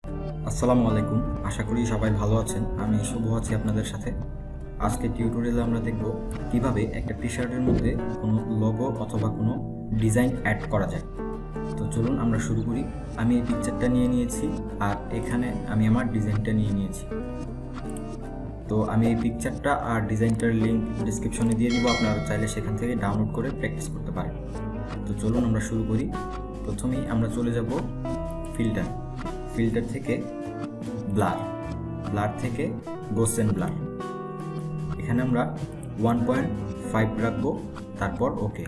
আসসালামু আলাইকুম। আশা করি সবাই ভালো আছেন। আমি শুভ আছি আপনাদের সাথে। আজকে টিউটোরিয়ালে আমরা দেখব কিভাবে একটা টি-শার্টের মধ্যে কোনো লোগো অথবা কোনো ডিজাইন অ্যাড করা যায়। তো চলুন আমরা শুরু করি। আমি এই পিকচারটা নিয়ে নিয়েছি আর এখানে আমি আমার ডিজাইনটা নিয়ে নিয়েছি। তো আমি এই পিকচারটা আর ডিজাইনটার লিঙ্ক ডিসক্রিপশনে দিয়ে দিব, আপনারা চাইলে সেখান থেকে ডাউনলোড করে প্র্যাকটিস করতে পারেন। তো চলুন আমরা শুরু করি। প্রথমেই আমরা চলে যাব ফিল্টার থেকে ব্লার থেকে গোসেন ব্লার। এখানে আমরা 1.5 রাখবো, তারপর ওকে।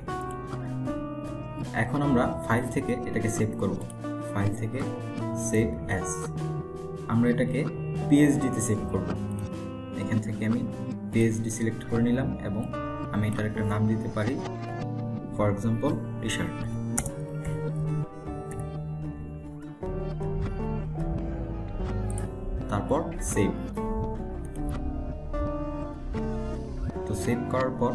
এখন আমরা ফাইল থেকে এটাকে সেভ করব। ফাইল থেকে সেভ অ্যাজ, আমরা এটাকে পিএইচডিতে সেভ করব। এখান থেকে আমি পিএইচডি সিলেক্ট করে নিলাম এবং আমি এটার একটা নাম দিতে পারি, ফর এক্সাম্পল টি-শার্ট। তারপর সেভ। তো সেভ করার পর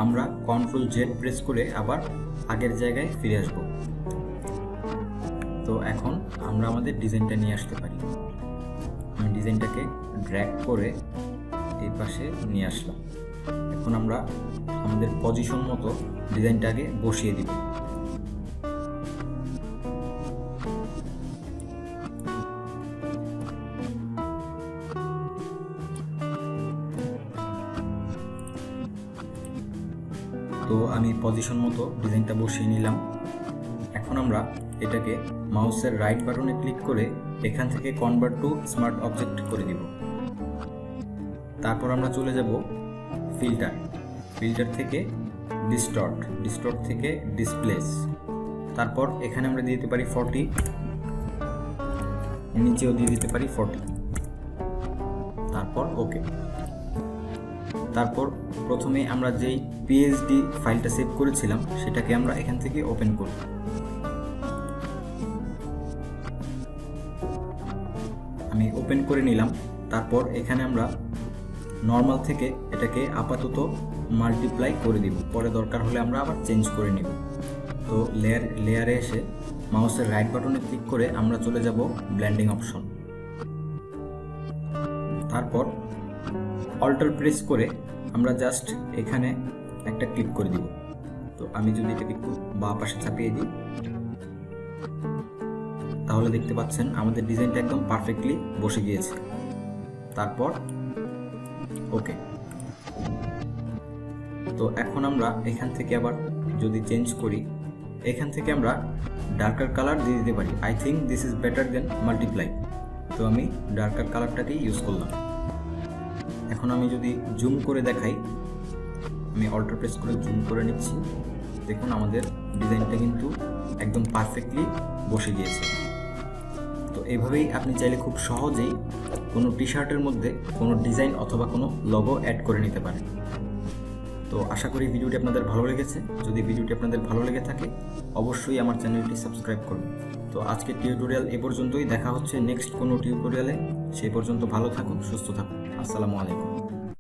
আমরা Ctrl+Z প্রেস করে আবার আগের জায়গায় ফিরে আসব। তো এখন আমরা আমাদের ডিজাইনটা নিয়ে আসতে পারি। আমি ডিজাইনটাকে ড্র্যাগ করে এই পাশে নিয়ে আসলাম। এখন আমরা আমাদের পজিশন মতো ডিজাইনটাকে বসিয়ে দিব। তো আমি পজিশন মতো ডিজাইনটা বসিয়ে নিলাম। এখন আমরা এটাকে মাউসের রাইট বাটনে ক্লিক করে এখান থেকে কনভার্ট টু স্মার্ট অবজেক্ট করে দিব। তারপর আমরা চলে যাব ফিল্টার থেকে ডিস্টর্ট থেকে ডিসপ্লেস। তারপর এখানে আমরা দিয়ে দিতে পারি 40, নিচেও দিয়ে দিতে পারি 40। তারপর ওকে। তারপর প্রথমে আমরা যেই পিএইচডি ফাইলটা সেভ করেছিলাম সেটাকে আমরা এখান থেকে ওপেন করব। আমি ওপেন করে নিলাম। তারপর এখানে আমরা নর্মাল থেকে এটাকে আপাতত মাল্টিপ্লাই করে দিব, পরে দরকার হলে আমরা আবার চেঞ্জ করে নিব। তো লেয়ারে এসে মাউসের রাইট বাটনে ক্লিক করে আমরা চলে যাব ব্লেন্ডিং অপশন। তারপর অল্টার প্রেস করে আমরা জাস্ট এখানে একটা ক্লিক করে দিব। তো আমি যদি এটাকে একটু বাঁ পাশে চাপিয়ে দিই, তাহলে দেখতে পাচ্ছেন আমাদের ডিজাইনটা একদম পারফেক্টলি বসে গিয়েছে। তারপর ওকে। তো এখন আমরা এখান থেকে আবার যদি চেঞ্জ করি, এখান থেকে আমরা ডার্কার কালার দিয়ে দিতে পারি। I think this is better then multiply. তো আমি ডার্কার কালারটাকেই ইউজ করলাম। এখন আমি যদি জুম করে দেখাই, আমি অল্টার প্রেস করে জুম করে নিচ্ছি। দেখুন আমাদের ডিজাইনটা কিন্তু একদম পারফেক্টলি বসে গিয়েছে। তো এইভাবেই আপনি চাইলে খুব সহজেই কোনো টি-শার্টের মধ্যে কোনো ডিজাইন অথবা কোনো লোগো অ্যাড করে নিতে পারেন। তো আশা করি ভিডিওটি আপনাদের ভালো লেগেছে। যদি ভিডিওটি আপনাদের ভালো লেগে থাকে অবশ্যই আমার চ্যানেলটি সাবস্ক্রাইব করুন। তো আজকের টিউটোরিয়াল এ পর্যন্তই। দেখা হচ্ছে নেক্সট কোনো টিউটোরিয়ালে। সেই পর্যন্ত ভালো থাকুন, সুস্থ থাকুন। আসসালামু আলাইকুম।